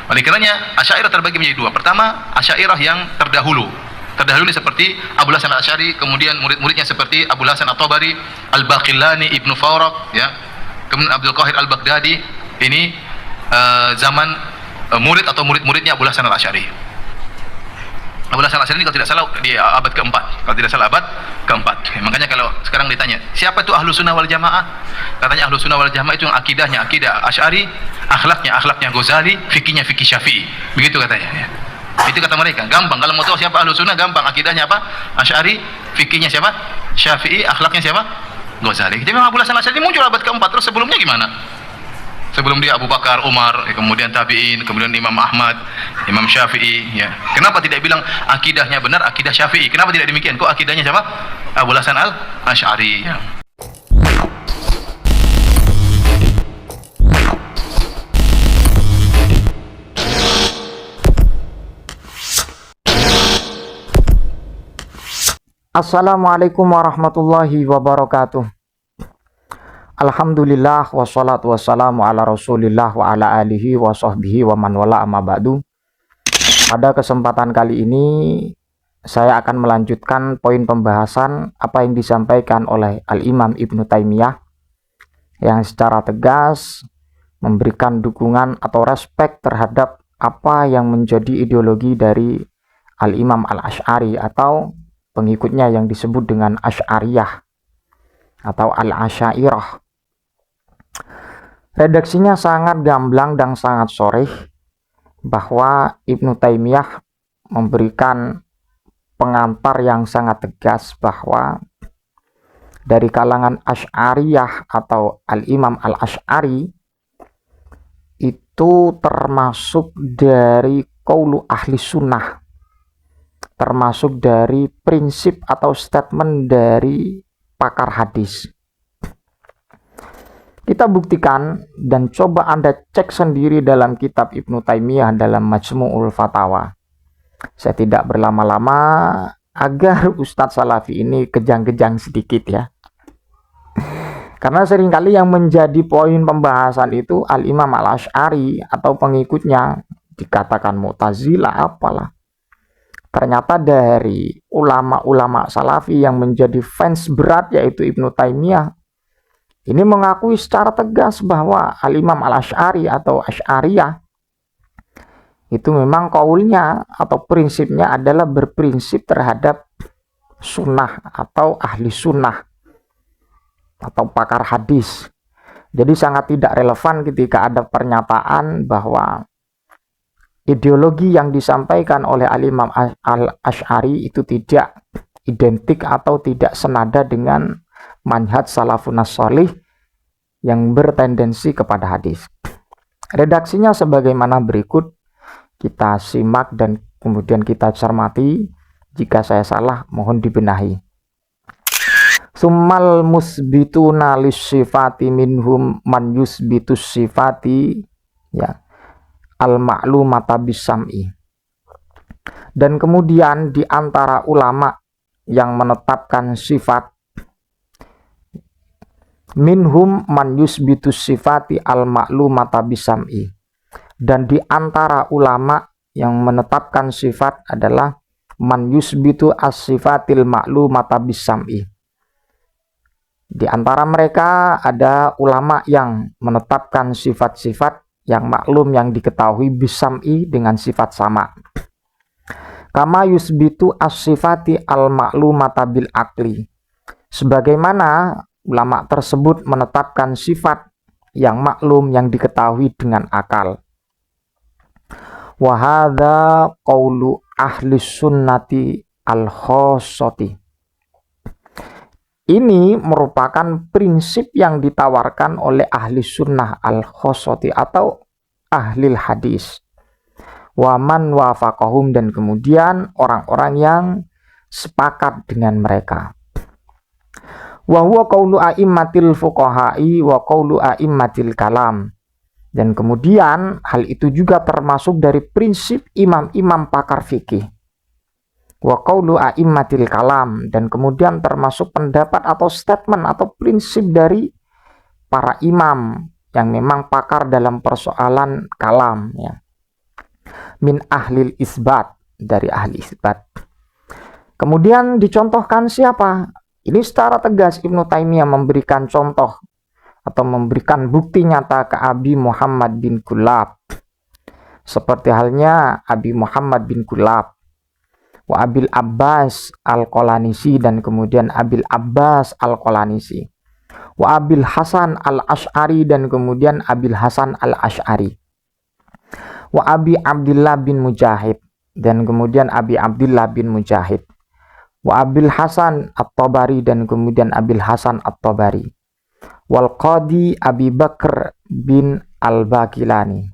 Oleh karenanya Asy'ariyah terbagi menjadi dua. Pertama, Asy'ariyah yang terdahulu. Terdahulu ini seperti Abu Hasan Al-Asy'ari, kemudian murid-muridnya seperti Abu Hasan At-Tabari, Al-Baqillani, Ibnu Faraq, ya. Kemudian Abdul Qahir Al-Baghdadi. Ini zaman murid atau murid-muridnya Abu Hasan Al-Asy'ari. Abu Hasan Al-Asy'ari ini kalau tidak salah di abad keempat. Kalau tidak salah abad keempat. Makanya kalau sekarang ditanya, siapa itu Ahlus Sunnah wal Jamaah? Katanya Ahlus Sunnah wal Jamaah itu yang akidahnya akidah Asy'ari, akhlaknya Ghazali, fikihnya fikih Syafi'i. Begitu katanya, ya. Itu kata mereka, gampang kalau mau tahu siapa Ahlus Sunnah, gampang, akidahnya apa? Asy'ari, fikihnya siapa? Syafi'i, akhlaknya siapa? Ghazali. Jadi memang Abu Hasan Al-Asy'ari muncul abad keempat. Terus sebelumnya gimana? Sebelum dia Abu Bakar, Umar, kemudian tabi'in, kemudian Imam Ahmad, Imam Syafi'i, ya. Kenapa tidak bilang akidahnya benar, akidah Syafi'i? Kenapa tidak demikian? Kok akidahnya siapa? Abu Hasan Al-Asy'ari, ya. Assalamualaikum warahmatullahi wabarakatuh. Alhamdulillah wassalatu wassalamu ala rasulillah wa ala alihi wa sahbihi wa man wala amma ba'du. Pada kesempatan kali ini saya akan melanjutkan poin pembahasan apa yang disampaikan oleh Al-Imam Ibnu Taimiyah yang secara tegas memberikan dukungan atau respek terhadap apa yang menjadi ideologi dari Al-Imam Al-Asy'ari atau pengikutnya yang disebut dengan Asy'ariyah atau Al-Asy'airah. Redaksinya sangat gamblang dan sangat sharih bahwa Ibnu Taimiyah memberikan pengantar yang sangat tegas bahwa dari kalangan Asy'ariyah atau Al-Imam Al-Asy'ari itu termasuk dari qaulu ahli sunnah, termasuk dari prinsip atau statement dari pakar hadis. Kita buktikan dan coba Anda cek sendiri dalam kitab Ibnu Taimiyah dalam Majmu'ul Fatawa. Saya tidak berlama-lama agar Ustadz Salafi ini kejang-kejang sedikit, ya. Karena seringkali yang menjadi poin pembahasan itu Al-Imam Al-Asy'ari atau pengikutnya, dikatakan Mu'tazilah apalah. Ternyata dari ulama-ulama Salafi yang menjadi fans berat yaitu Ibnu Taimiyah ini mengakui secara tegas bahwa Al-Imam Al-Asy'ari atau Asy'ariyah itu memang kaulnya atau prinsipnya adalah berprinsip terhadap sunnah atau ahli sunnah atau pakar hadis. Jadi sangat tidak relevan ketika ada pernyataan bahwa ideologi yang disampaikan oleh Al-Imam Al-Asy'ari itu tidak identik atau tidak senada dengan manhaj salafun shalih yang bertendensi kepada hadis. Redaksinya sebagaimana berikut, kita simak dan kemudian kita cermati. Jika saya salah mohon dibenahi. Summal musbituna lis-sifati minhum man yusbitus sifati, ya, al-ma'lumata bisam'i. Dan kemudian di antara ulama yang menetapkan sifat, minhum man yusbitus sifati al-ma'lumata bisam'i. Dan di antara ulama yang menetapkan sifat adalah man yusbitu as-sifatil ma'lumata bisam'i. Di antara mereka ada ulama yang menetapkan sifat-sifat yang maklum yang diketahui bisam'i dengan sifat sama. Kama yusbitu as-sifati al-ma'lumata bil akli. Sebagaimana ulama tersebut menetapkan sifat yang maklum yang diketahui dengan akal. Wa hadza qaulu ahli sunnati al-khossati. Ini merupakan prinsip yang ditawarkan oleh ahli sunnah al-khossati atau ahli hadis. Wa man wafaqahum, dan kemudian orang-orang yang sepakat dengan mereka. Wa huwa qaulu a'immatil fuqaha'i wa qaulu a'immatil kalam. Dan kemudian hal itu juga termasuk dari prinsip imam-imam pakar fikih. Wa qaulu a'immatil kalam, dan kemudian termasuk pendapat atau statement atau prinsip dari para imam yang memang pakar dalam persoalan kalam, ya. min ahlil isbat, dari ahli isbat. Kemudian dicontohkan siapa? Ini secara tegas Ibnu Taimiyah memberikan contoh atau memberikan bukti nyata ke Abi Muhammad bin Kullab. Seperti halnya Abi Muhammad bin Kullab, wa Abil Abbas Al-Qalanisi, dan kemudian Abil Abbas Al-Qalanisi, wa Abil Hasan Al-Ash'ari, dan kemudian Abil Hasan Al-Ash'ari, wa Abi Abdillah bin Mujahid, dan kemudian Abi Abdillah bin Mujahid, wa Abil Hasan At-Tabari, dan kemudian Abil Hasan At-Tabari, wal Qadi Abi Bakr bin Al-Baqilani.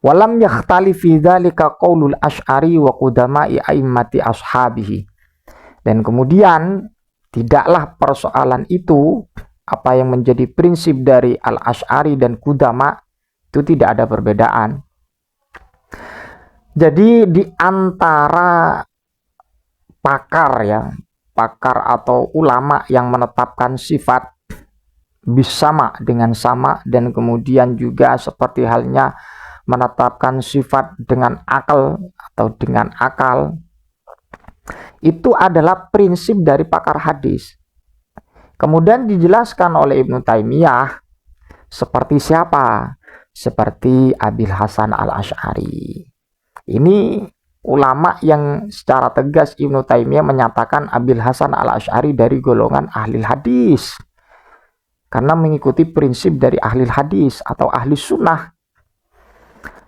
Walam yakhtali fi dzalika qaulul Asy'ari wa qudama'i a'immati ashabihi. Dan kemudian tidaklah persoalan itu, apa yang menjadi prinsip dari Al-Asy'ari dan Qudama, itu tidak ada perbedaan. Jadi di antara pakar atau ulama yang menetapkan sifat bisama dengan sama, dan kemudian juga seperti halnya menetapkan sifat dengan akal atau dengan akal, itu adalah prinsip dari pakar hadis. Kemudian dijelaskan oleh Ibnu Taimiyah seperti siapa? Seperti Abil Hasan Al-Ash'ari. Ini ulama yang secara tegas Ibnu Taimiyah menyatakan Abil Hasan Al-Ash'ari dari golongan ahli hadis, karena mengikuti prinsip dari ahli hadis atau ahli sunnah.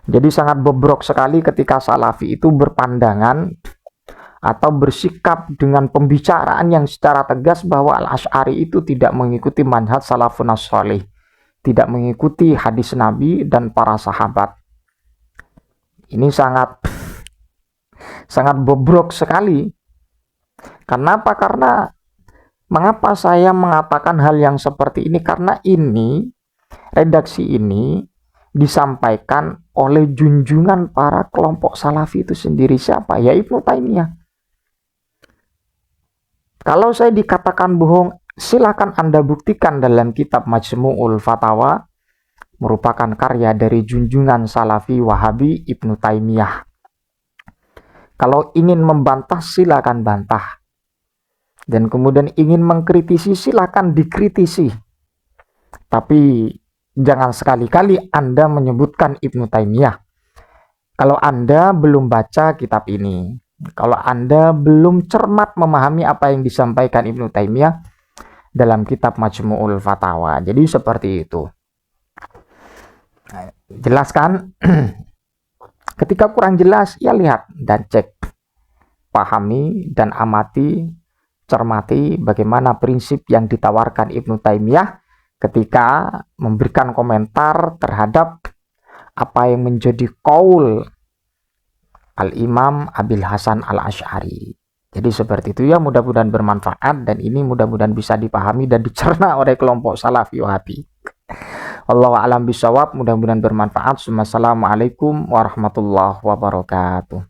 Jadi sangat bobrok sekali ketika Salafi itu berpandangan atau bersikap dengan pembicaraan yang secara tegas bahwa Al-Asy'ari itu tidak mengikuti manhaj salafun shalih, tidak mengikuti hadis Nabi dan para sahabat. Ini sangat bobrok sekali. Kenapa? Karena mengapa saya mengatakan hal yang seperti ini? Karena redaksi ini disampaikan oleh junjungan para kelompok Salafi itu sendiri. Siapa? Ya Ibnu Taimiyah. Kalau saya dikatakan bohong, silakan Anda buktikan dalam kitab Majmu'ul Fatawa, merupakan karya dari junjungan Salafi Wahabi Ibnu Taimiyah. Kalau ingin membantah, silakan bantah. Dan kemudian ingin mengkritisi, silakan dikritisi. Tapi jangan sekali-kali Anda menyebutkan Ibnu Taimiyah kalau Anda belum baca kitab ini, kalau Anda belum cermat memahami apa yang disampaikan Ibnu Taimiyah dalam kitab Majmu'ul Fatawa. Jadi seperti itu. Jelaskan. Ketika kurang jelas, ya lihat dan cek, pahami dan amati, cermati bagaimana prinsip yang ditawarkan Ibnu Taimiyah ketika memberikan komentar terhadap apa yang menjadi qaul Al-Imam Abil Hasan Al-Ash'ari. Jadi seperti itu ya, mudah-mudahan bermanfaat, dan ini mudah-mudahan bisa dipahami dan dicerna oleh kelompok Salafi Wahabi. Wallahu a'lam bishawab, mudah-mudahan bermanfaat. Assalamualaikum warahmatullahi wabarakatuh.